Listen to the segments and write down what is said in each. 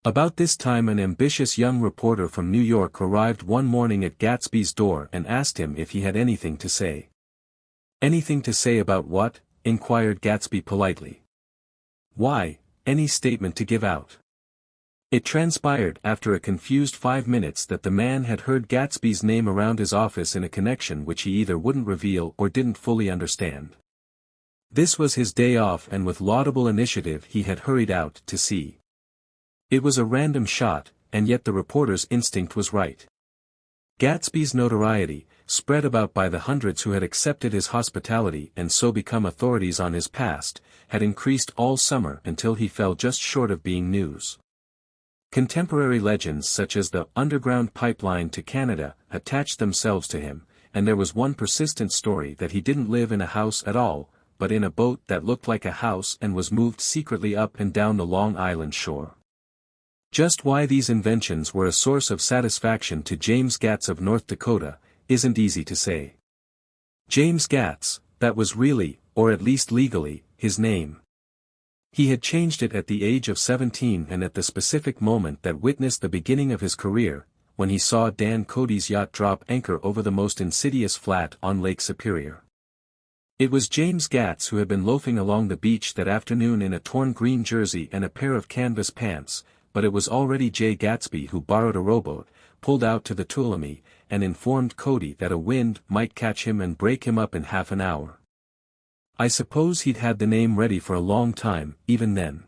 About this time an ambitious young reporter from New York arrived one morning at Gatsby's door and asked him if he had anything to say. "Anything to say about what?" inquired Gatsby politely. "Why, any statement to give out." It transpired after a confused 5 minutes that the man had heard Gatsby's name around his office in a connection which he either wouldn't reveal or didn't fully understand. This was his day off, and with laudable initiative he had hurried out to see. It was a random shot, and yet the reporter's instinct was right. Gatsby's notoriety, spread about by the hundreds who had accepted his hospitality and so become authorities on his past, had increased all summer until he fell just short of being news. Contemporary legends such as the underground pipeline to Canada attached themselves to him, and there was one persistent story that he didn't live in a house at all, but in a boat that looked like a house and was moved secretly up and down the Long Island shore. Just why these inventions were a source of satisfaction to James Gatz of North Dakota, isn't easy to say. James Gatz, that was really, or at least legally, his name. He had changed it at the age of 17 and at the specific moment that witnessed the beginning of his career, when he saw Dan Cody's yacht drop anchor over the most insidious flat on Lake Superior. It was James Gatz who had been loafing along the beach that afternoon in a torn green jersey and a pair of canvas pants, but it was already Jay Gatsby who borrowed a rowboat, pulled out to the Tuolumne, and informed Cody that a wind might catch him and break him up in half an hour. I suppose he'd had the name ready for a long time, even then.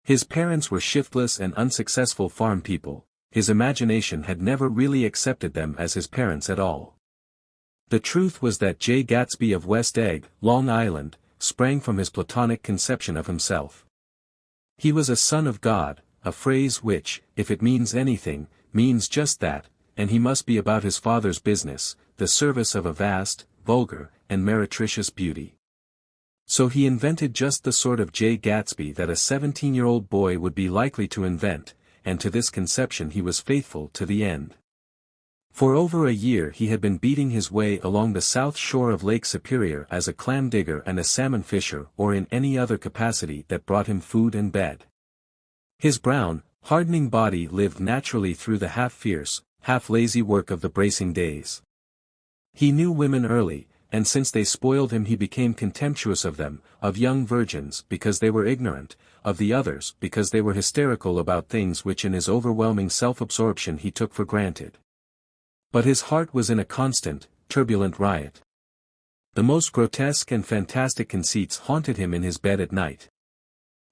His parents were shiftless and unsuccessful farm people. His imagination had never really accepted them as his parents at all. The truth was that Jay Gatsby of West Egg, Long Island, sprang from his platonic conception of himself. He was a son of God, a phrase which, if it means anything, means just that, and he must be about his father's business, the service of a vast, vulgar, and meretricious beauty. So he invented just the sort of Jay Gatsby that a 17-year-old boy would be likely to invent, and to this conception he was faithful to the end. For over a year he had been beating his way along the south shore of Lake Superior as a clam digger and a salmon fisher or in any other capacity that brought him food and bed. His brown, hardening body lived naturally through the half-fierce, half-lazy work of the bracing days. He knew women early, and since they spoiled him he became contemptuous of them, of young virgins because they were ignorant, of the others because they were hysterical about things which in his overwhelming self-absorption he took for granted. But his heart was in a constant, turbulent riot. The most grotesque and fantastic conceits haunted him in his bed at night.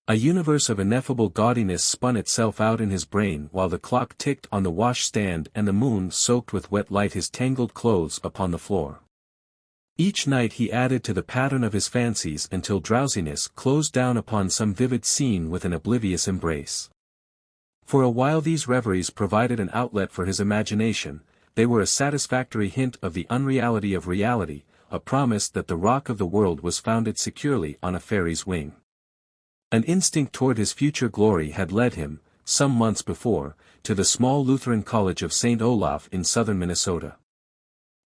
A universe of ineffable gaudiness spun itself out in his brain while the clock ticked on the washstand and the moon soaked with wet light his tangled clothes upon the floor. Each night he added to the pattern of his fancies until drowsiness closed down upon some vivid scene with an oblivious embrace. For a while these reveries provided an outlet for his imagination, they were a satisfactory hint of the unreality of reality, a promise that the rock of the world was founded securely on a fairy's wing. An instinct toward his future glory had led him, some months before, to the small Lutheran college of St. Olaf in southern Minnesota.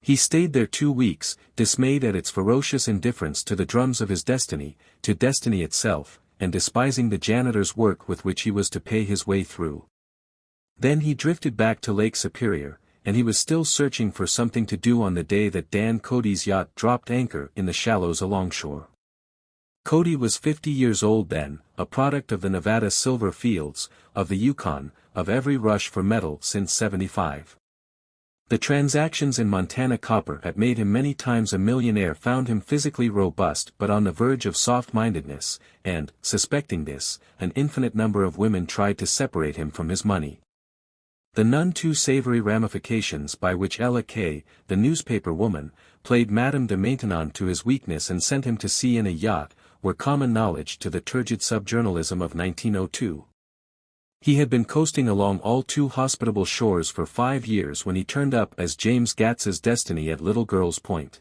He stayed there 2 weeks, dismayed at its ferocious indifference to the drums of his destiny, to destiny itself, and despising the janitor's work with which he was to pay his way through. Then he drifted back to Lake Superior, and he was still searching for something to do on the day that Dan Cody's yacht dropped anchor in the shallows alongshore. Cody was 50 years old then, a product of the Nevada silver fields, of the Yukon, of every rush for metal since '75. The transactions in Montana copper had made him many times a millionaire, found him physically robust but on the verge of soft-mindedness, and, suspecting this, an infinite number of women tried to separate him from his money. The none too savory ramifications by which Ella Kay, the newspaper woman, played Madame de Maintenon to his weakness and sent him to sea in a yacht, were common knowledge to the turgid subjournalism of 1902. He had been coasting along all too hospitable shores for 5 years when he turned up as James Gatz's destiny at Little Girl's Point.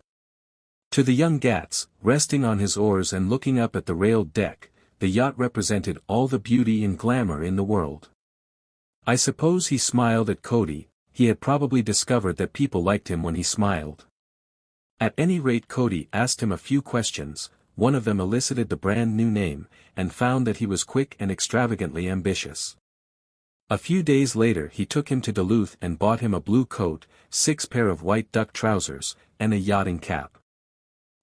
To the young Gatz, resting on his oars and looking up at the railed deck, the yacht represented all the beauty and glamour in the world. I suppose he smiled at Cody. He had probably discovered that people liked him when he smiled. At any rate Cody asked him a few questions, one of them elicited the brand new name, and found that he was quick and extravagantly ambitious. A few days later he took him to Duluth and bought him a blue coat, 6 pair of white duck trousers, and a yachting cap.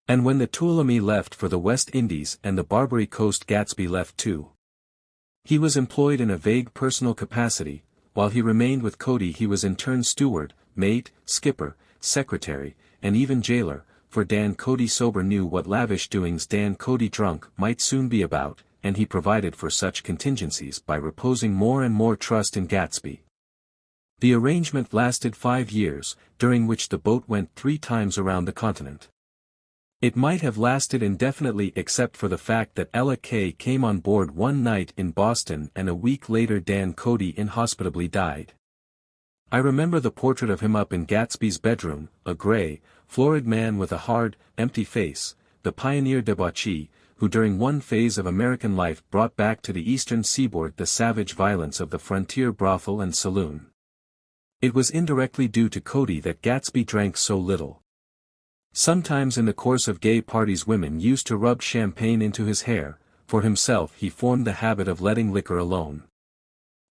And when the Tuolumne left for the West Indies and the Barbary Coast, Gatsby left too. He was employed in a vague personal capacity. While he remained with Cody he was in turn steward, mate, skipper, secretary, and even jailer, for Dan Cody sober knew what lavish doings Dan Cody drunk might soon be about, and he provided for such contingencies by reposing more and more trust in Gatsby. The arrangement lasted 5 years, during which the boat went 3 times around the continent. It might have lasted indefinitely except for the fact that Ella Kay came on board one night in Boston and a week later Dan Cody inhospitably died. I remember the portrait of him up in Gatsby's bedroom, a gray, florid man with a hard, empty face, the pioneer debauchee, who during one phase of American life brought back to the eastern seaboard the savage violence of the frontier brothel and saloon. It was indirectly due to Cody that Gatsby drank so little. Sometimes in the course of gay parties women used to rub champagne into his hair. For himself he formed the habit of letting liquor alone.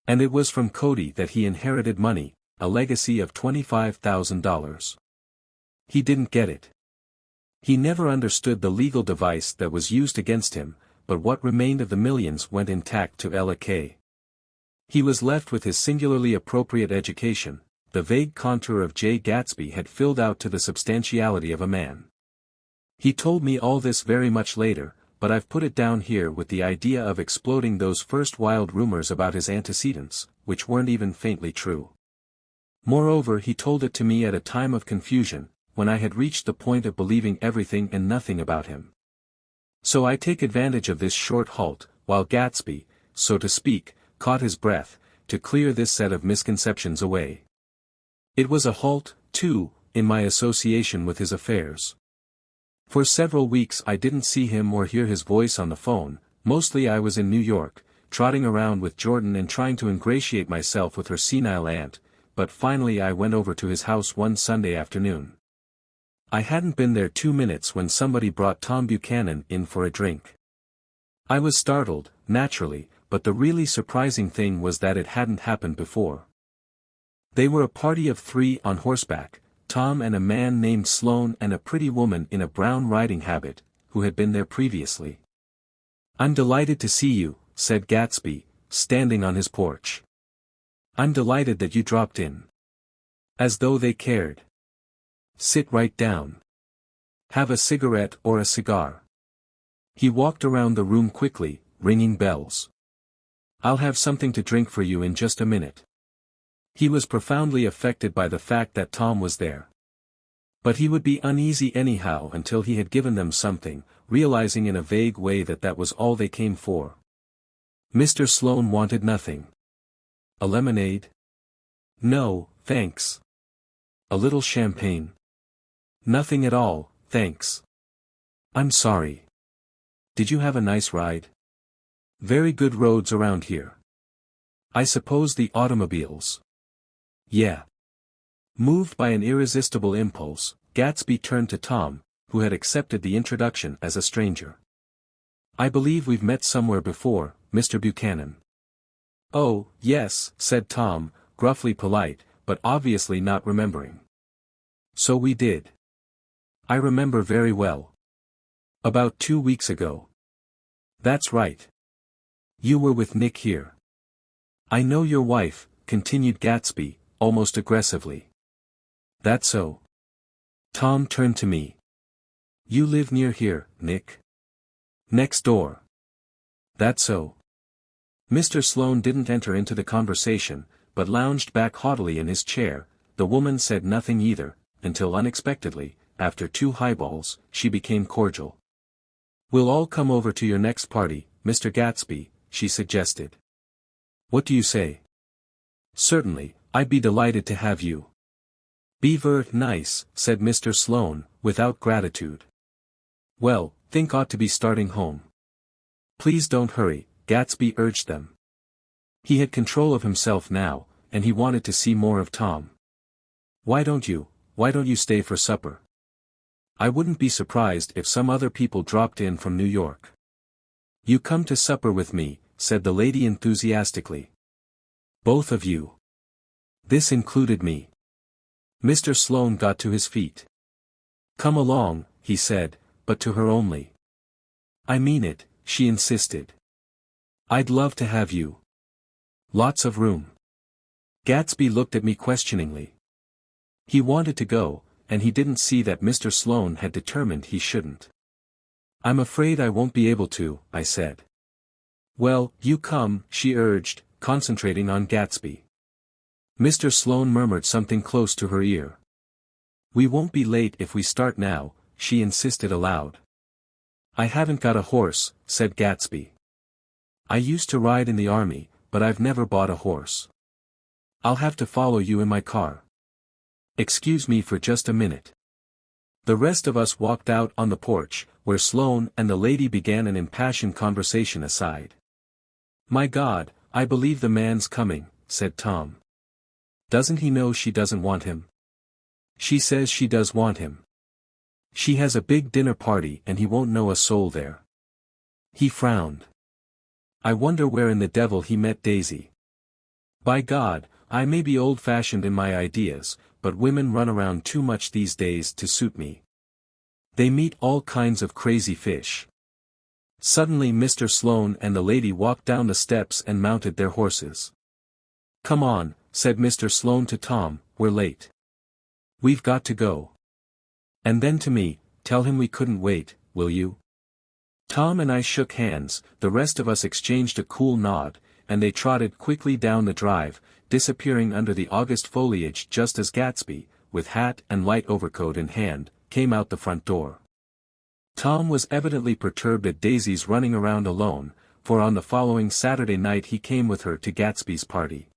And it was from Cody that he inherited money, a legacy of $25,000. He didn't get it. He never understood the legal device that was used against him, but what remained of the millions went intact to Ella Kay. He was left with his singularly appropriate education. The vague contour of J. Gatsby had filled out to the substantiality of a man. He told me all this very much later, but I've put it down here with the idea of exploding those first wild rumors about his antecedents, which weren't even faintly true. Moreover, he told it to me at a time of confusion, when I had reached the point of believing everything and nothing about him. So I take advantage of this short halt, while Gatsby, so to speak, caught his breath, to clear this set of misconceptions away. It was a halt, too, in my association with his affairs. For several weeks I didn't see him or hear his voice on the phone. Mostly I was in New York, trotting around with Jordan and trying to ingratiate myself with her senile aunt, but finally I went over to his house one Sunday afternoon. I hadn't been there 2 minutes when somebody brought Tom Buchanan in for a drink. I was startled, naturally, but the really surprising thing was that it hadn't happened before. They were a party of 3 on horseback, Tom and a man named Sloane and a pretty woman in a brown riding habit, who had been there previously. "I'm delighted to see you," said Gatsby, standing on his porch. "I'm delighted that you dropped in." As though they cared. "Sit right down. Have a cigarette or a cigar." He walked around the room quickly, ringing bells. "I'll have something to drink for you in just a minute." He was profoundly affected by the fact that Tom was there. But he would be uneasy anyhow until he had given them something, realizing in a vague way that that was all they came for. Mr. Sloane wanted nothing. "A lemonade?" "No, thanks." "A little champagne?" "Nothing at all, thanks." "I'm sorry. Did you have a nice ride?" "Very good roads around here." "I suppose the automobiles?" "Yeah." Moved by an irresistible impulse, Gatsby turned to Tom, who had accepted the introduction as a stranger. "I believe we've met somewhere before, Mr. Buchanan." "Oh, yes," said Tom, gruffly polite, but obviously not remembering. "So we did. I remember very well. About 2 weeks ago." "That's right. You were with Nick here." "I know your wife," continued Gatsby, almost aggressively. "That so?" Tom turned to me. "You live near here, Nick?" "Next door." "That so?" Mr. Sloane didn't enter into the conversation, but lounged back haughtily in his chair. The woman said nothing either, until unexpectedly, after 2 highballs, she became cordial. "We'll all come over to your next party, Mr. Gatsby," she suggested. "What do you say?" "Certainly, I'd be delighted to have you." "Be ver nice," said Mr. Sloane, without gratitude. "Well, think ought to be starting home." "Please don't hurry," Gatsby urged them. He had control of himself now, and he wanted to see more of Tom. Why don't you stay for supper? I wouldn't be surprised if some other people dropped in from New York." "You come to supper with me," said the lady enthusiastically. Both of you. This included me. Mr. Sloane got to his feet. Come along, he said, but to her only. I mean it, she insisted. I'd love to have you. Lots of room. Gatsby looked at me questioningly. He wanted to go, and he didn't see that Mr. Sloane had determined he shouldn't. I'm afraid I won't be able to, I said. Well, you come, she urged, concentrating on Gatsby. Mr. Sloane murmured something close to her ear. We won't be late if we start now, she insisted aloud. I haven't got a horse, said Gatsby. I used to ride in the army, but I've never bought a horse. I'll have to follow you in my car. Excuse me for just a minute. The rest of us walked out on the porch, where Sloane and the lady began an impassioned conversation aside. My God, I believe the man's coming, said Tom. Doesn't he know she doesn't want him? She says she does want him. She has a big dinner party and he won't know a soul there. He frowned. I wonder where in the devil he met Daisy. By God, I may be old-fashioned in my ideas, but women run around too much these days to suit me. They meet all kinds of crazy fish. Suddenly Mr. Sloane and the lady walked down the steps and mounted their horses. Come on, said Mr. Sloane to Tom, we're late. We've got to go. And then to me, tell him we couldn't wait, will you? Tom and I shook hands, the rest of us exchanged a cool nod, and they trotted quickly down the drive, disappearing under the August foliage just as Gatsby, with hat and light overcoat in hand, came out the front door. Tom was evidently perturbed at Daisy's running around alone, for on the following Saturday night he came with her to Gatsby's party.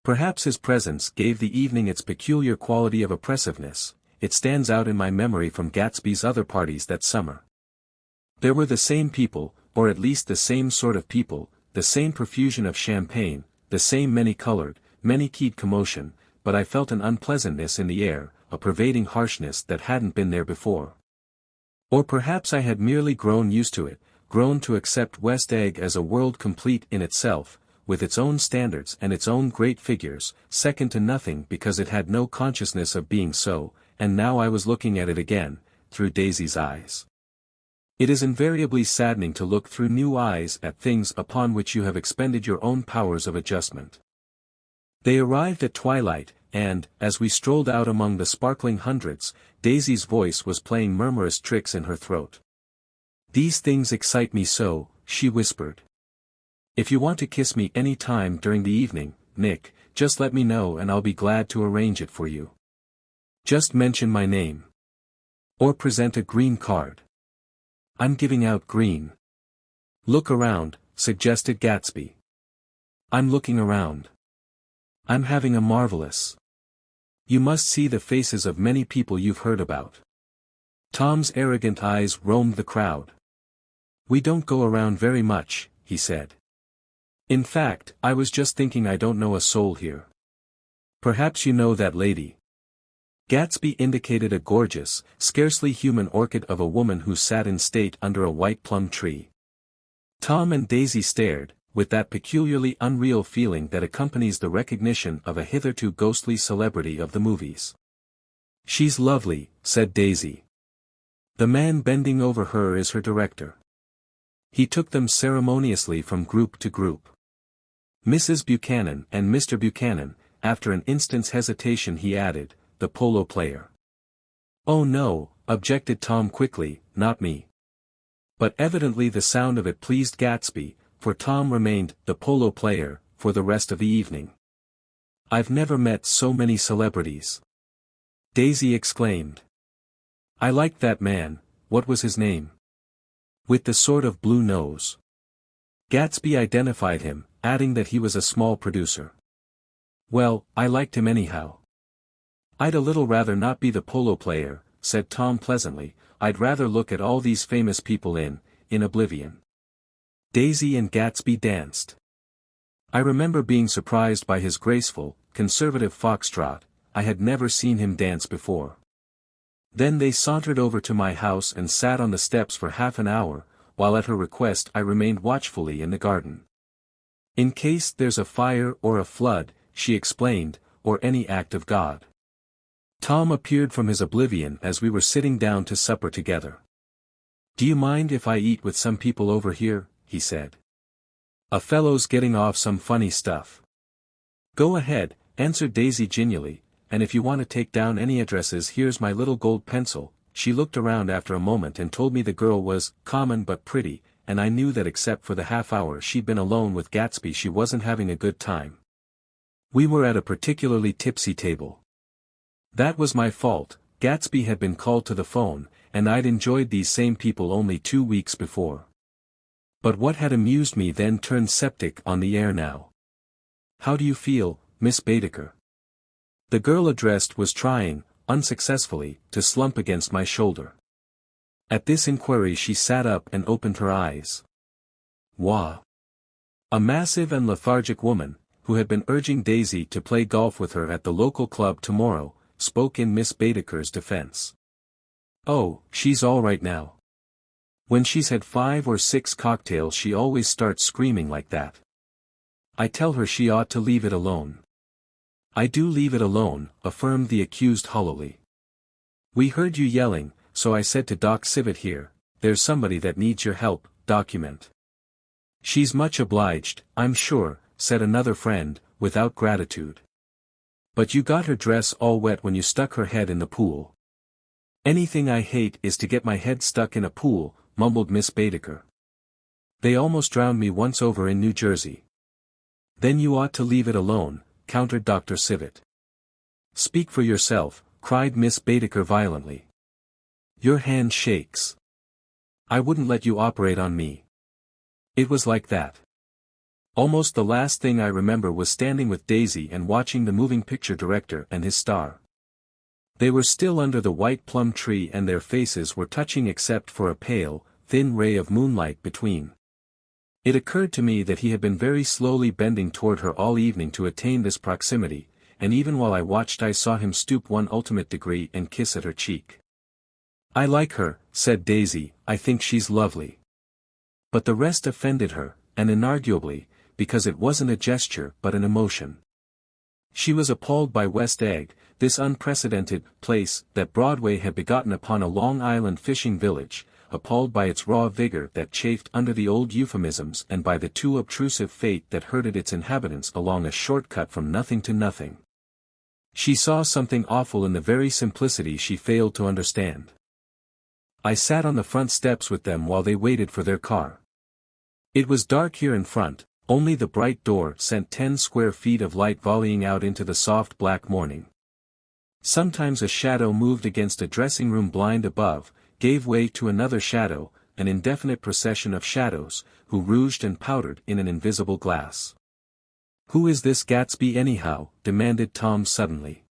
Perhaps his presence gave the evening its peculiar quality of oppressiveness. It stands out in my memory from Gatsby's other parties that summer. There were the same people, or at least the same sort of people, the same profusion of champagne, the same many-colored, many-keyed commotion, but I felt an unpleasantness in the air, a pervading harshness that hadn't been there before. Or perhaps I had merely grown used to it, grown to accept West Egg as a world complete in itself, with its own standards and its own great figures, second to nothing because it had no consciousness of being so, and now I was looking at it again, through Daisy's eyes. It is invariably saddening to look through new eyes at things upon which you have expended your own powers of adjustment. They arrived at twilight, and, as we strolled out among the sparkling hundreds, Daisy's voice was playing murmurous tricks in her throat. These things excite me so, she whispered. If you want to kiss me any time during the evening, Nick, just let me know and I'll be glad to arrange it for you. Just mention my name. Or present a green card. I'm giving out green. Look around, suggested Gatsby. I'm looking around. I'm having a marvelous. You must see the faces of many people you've heard about. Tom's arrogant eyes roamed the crowd. We don't go around very much, he said. In fact, I was just thinking I don't know a soul here. Perhaps you know that lady. Gatsby indicated a gorgeous, scarcely human orchid of a woman who sat in state under a white plum tree. Tom and Daisy stared, with that peculiarly unreal feeling that accompanies the recognition of a hitherto ghostly celebrity of the movies. She's lovely, said Daisy. The man bending over her is her director. He took them ceremoniously from group to group. Mrs. Buchanan and Mr. Buchanan, after an instant's hesitation he added, the polo player. Oh no, objected Tom quickly, not me. But evidently the sound of it pleased Gatsby, for Tom remained the polo player for the rest of the evening. I've never met so many celebrities. Daisy exclaimed. I liked that man, what was his name? With the sort of blue nose. Gatsby identified him, adding that he was a small producer. Well, I liked him anyhow. I'd a little rather not be the polo player, said Tom pleasantly, I'd rather look at all these famous people in oblivion. Daisy and Gatsby danced. I remember being surprised by his graceful, conservative foxtrot, I had never seen him dance before. Then they sauntered over to my house and sat on the steps for half an hour, while at her request I remained watchfully in the garden. In case there's a fire or a flood, she explained, or any act of God. Tom appeared from his oblivion as we were sitting down to supper together. "Do you mind if I eat with some people over here?" he said. "A fellow's getting off some funny stuff." "Go ahead," answered Daisy genially, "and if you want to take down any addresses, here's my little gold pencil." She looked around after a moment and told me the girl was common but pretty, and I knew that except for the half hour she'd been alone with Gatsby she wasn't having a good time. We were at a particularly tipsy table. That was my fault. Gatsby had been called to the phone, and I'd enjoyed these same people only 2 weeks before. But what had amused me then turned septic on the air now. "How do you feel, Miss Baedeker?" The girl addressed was trying, unsuccessfully, to slump against my shoulder. At this inquiry she sat up and opened her eyes. Wah! A massive and lethargic woman, who had been urging Daisy to play golf with her at the local club tomorrow, spoke in Miss Baedeker's defense. "Oh, she's all right now. When she's had 5 or 6 cocktails she always starts screaming like that. I tell her she ought to leave it alone." "I do leave it alone," affirmed the accused hollowly. "We heard you yelling, so I said to Doc Civet here, there's somebody that needs your help, document." "She's much obliged, I'm sure," said another friend, without gratitude. "But you got her dress all wet when you stuck her head in the pool." "Anything I hate is to get my head stuck in a pool," mumbled Miss Baedeker. "They almost drowned me once over in New Jersey." "Then you ought to leave it alone," countered Dr. Civet. "Speak for yourself," cried Miss Baedeker violently. "Your hand shakes. I wouldn't let you operate on me." It was like that. Almost the last thing I remember was standing with Daisy and watching the moving picture director and his star. They were still under the white plum tree and their faces were touching except for a pale, thin ray of moonlight between. It occurred to me that he had been very slowly bending toward her all evening to attain this proximity, and even while I watched I saw him stoop one ultimate degree and kiss at her cheek. "I like her," said Daisy, "I think she's lovely." But the rest offended her, and inarguably, because it wasn't a gesture but an emotion. She was appalled by West Egg, this unprecedented place that Broadway had begotten upon a Long Island fishing village, appalled by its raw vigor that chafed under the old euphemisms and by the too obtrusive fate that herded its inhabitants along a shortcut from nothing to nothing. She saw something awful in the very simplicity she failed to understand. I sat on the front steps with them while they waited for their car. It was dark here in front, only the bright door sent 10 square feet of light volleying out into the soft black morning. Sometimes a shadow moved against a dressing room blind above, gave way to another shadow, an indefinite procession of shadows, who rouged and powdered in an invisible glass. "Who is this Gatsby anyhow?" demanded Tom suddenly.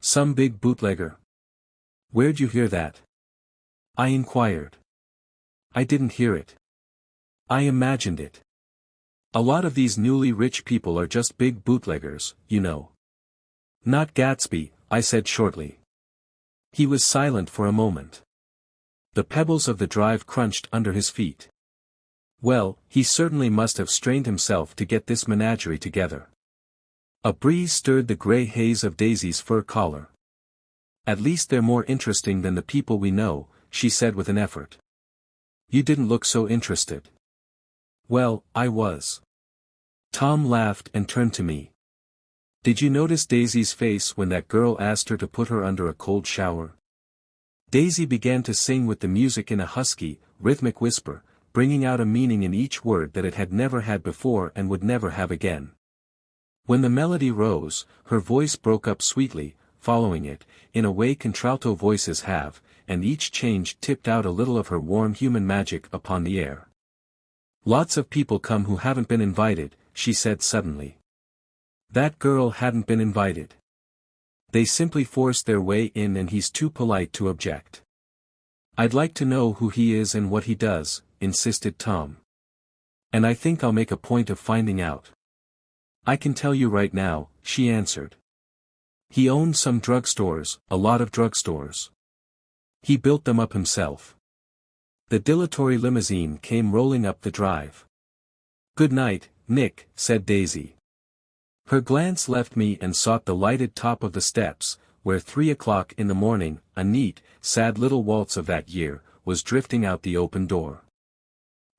"Some big bootlegger." "Where'd you hear that?" I inquired. "I didn't hear it. I imagined it. A lot of these newly rich people are just big bootleggers, you know." "Not Gatsby," I said shortly. He was silent for a moment. The pebbles of the drive crunched under his feet. Well, he certainly must have strained himself to get this menagerie together. A breeze stirred the gray haze of Daisy's fur collar. "At least they're more interesting than the people we know," she said with an effort. "You didn't look so interested." "Well, I was." Tom laughed and turned to me. "Did you notice Daisy's face when that girl asked her to put her under a cold shower?" Daisy began to sing with the music in a husky, rhythmic whisper, bringing out a meaning in each word that it had never had before and would never have again. When the melody rose, her voice broke up sweetly, following it, in a way contralto voices have, and each change tipped out a little of her warm human magic upon the air. "Lots of people come who haven't been invited," she said suddenly. That girl hadn't been invited. They simply forced their way in and he's too polite to object. "I'd like to know who he is and what he does," insisted Tom. "And I think I'll make a point of finding out." "I can tell you right now," she answered. "He owns some drugstores, a lot of drugstores. He built them up himself." The dilatory limousine came rolling up the drive. "Good night, Nick," said Daisy. Her glance left me and sought the lighted top of the steps, where 3 o'clock in the morning, a neat, sad little waltz of that year, was drifting out the open door.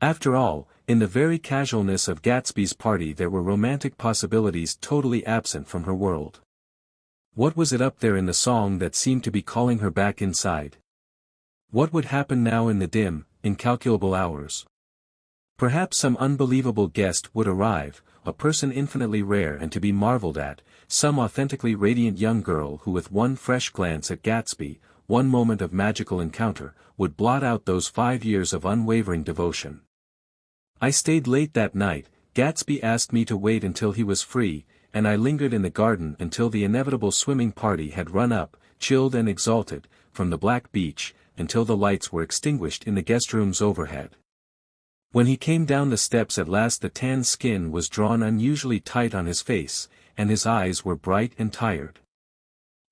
After all, in the very casualness of Gatsby's party there were romantic possibilities totally absent from her world. What was it up there in the song that seemed to be calling her back inside? What would happen now in the dim, incalculable hours? Perhaps some unbelievable guest would arrive, a person infinitely rare and to be marveled at, some authentically radiant young girl who with one fresh glance at Gatsby, one moment of magical encounter, would blot out those 5 years of unwavering devotion. I stayed late that night. Gatsby asked me to wait until he was free, and I lingered in the garden until the inevitable swimming party had run up, chilled and exalted, from the black beach, until the lights were extinguished in the guest rooms overhead. When he came down the steps at last the tan skin was drawn unusually tight on his face, and his eyes were bright and tired.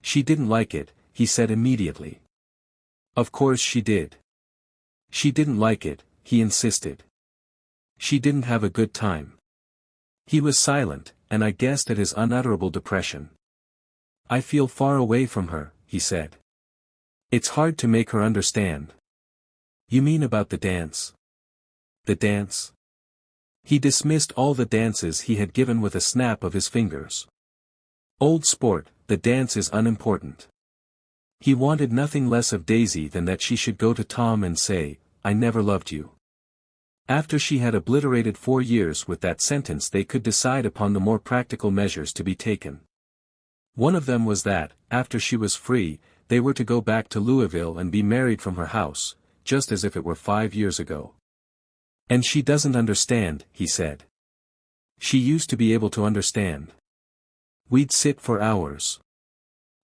"She didn't like it," he said immediately. Of course she did. She didn't like it, he insisted. She didn't have a good time. He was silent, and I guessed at his unutterable depression. "I feel far away from her," he said. "It's hard to make her understand." "You mean about the dance?" "The dance?" He dismissed all the dances he had given with a snap of his fingers. "Old sport, the dance is unimportant." He wanted nothing less of Daisy than that she should go to Tom and say, "I never loved you." After she had obliterated 4 years with that sentence they could decide upon the more practical measures to be taken. One of them was that, after she was free, they were to go back to Louisville and be married from her house, just as if it were 5 years ago. "And she doesn't understand," he said. "She used to be able to understand. We'd sit for hours."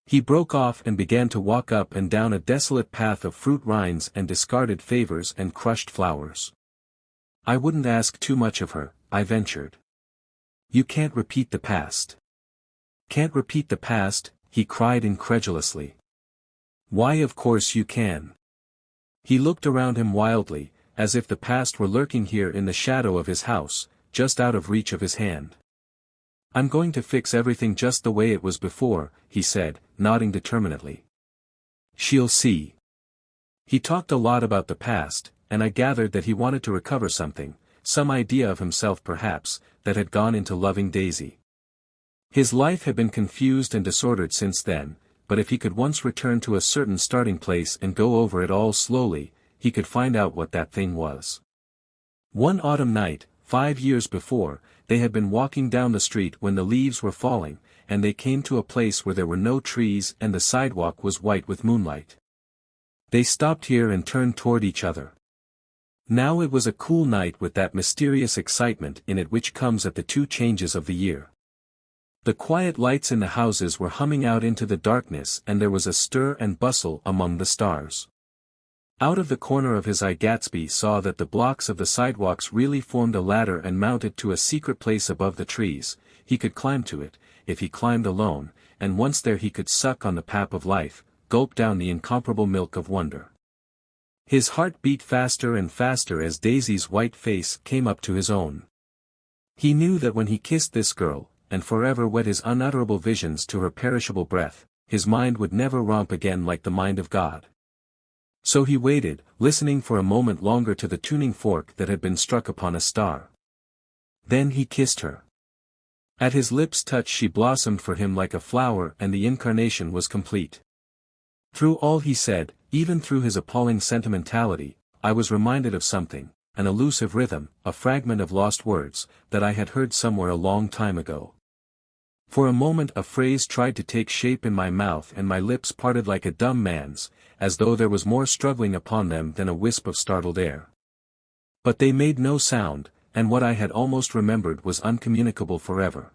He broke off and began to walk up and down a desolate path of fruit rinds and discarded favors and crushed flowers. "I wouldn't ask too much of her," I ventured. "You can't repeat the past." "Can't repeat the past?" he cried incredulously. "Why, of course you can." He looked around him wildly, as if the past were lurking here in the shadow of his house, just out of reach of his hand. "I'm going to fix everything just the way it was before," he said, nodding determinedly. "She'll see." He talked a lot about the past, and I gathered that he wanted to recover something, some idea of himself perhaps, that had gone into loving Daisy. His life had been confused and disordered since then, but if he could once return to a certain starting place and go over it all slowly, he could find out what that thing was. One autumn night, 5 years before, they had been walking down the street when the leaves were falling, and they came to a place where there were no trees and the sidewalk was white with moonlight. They stopped here and turned toward each other. Now it was a cool night with that mysterious excitement in it which comes at the 2 changes of the year. The quiet lights in the houses were humming out into the darkness and there was a stir and bustle among the stars. Out of the corner of his eye Gatsby saw that the blocks of the sidewalks really formed a ladder and mounted to a secret place above the trees. He could climb to it, if he climbed alone, and once there he could suck on the pap of life, gulp down the incomparable milk of wonder. His heart beat faster and faster as Daisy's white face came up to his own. He knew that when he kissed this girl, and forever wed his unutterable visions to her perishable breath, his mind would never romp again like the mind of God. So he waited, listening for a moment longer to the tuning fork that had been struck upon a star. Then he kissed her. At his lips' touch she blossomed for him like a flower and the incarnation was complete. Through all he said, even through his appalling sentimentality, I was reminded of something, an elusive rhythm, a fragment of lost words, that I had heard somewhere a long time ago. For a moment a phrase tried to take shape in my mouth and my lips parted like a dumb man's, as though there was more struggling upon them than a wisp of startled air. But they made no sound, and what I had almost remembered was uncommunicable forever.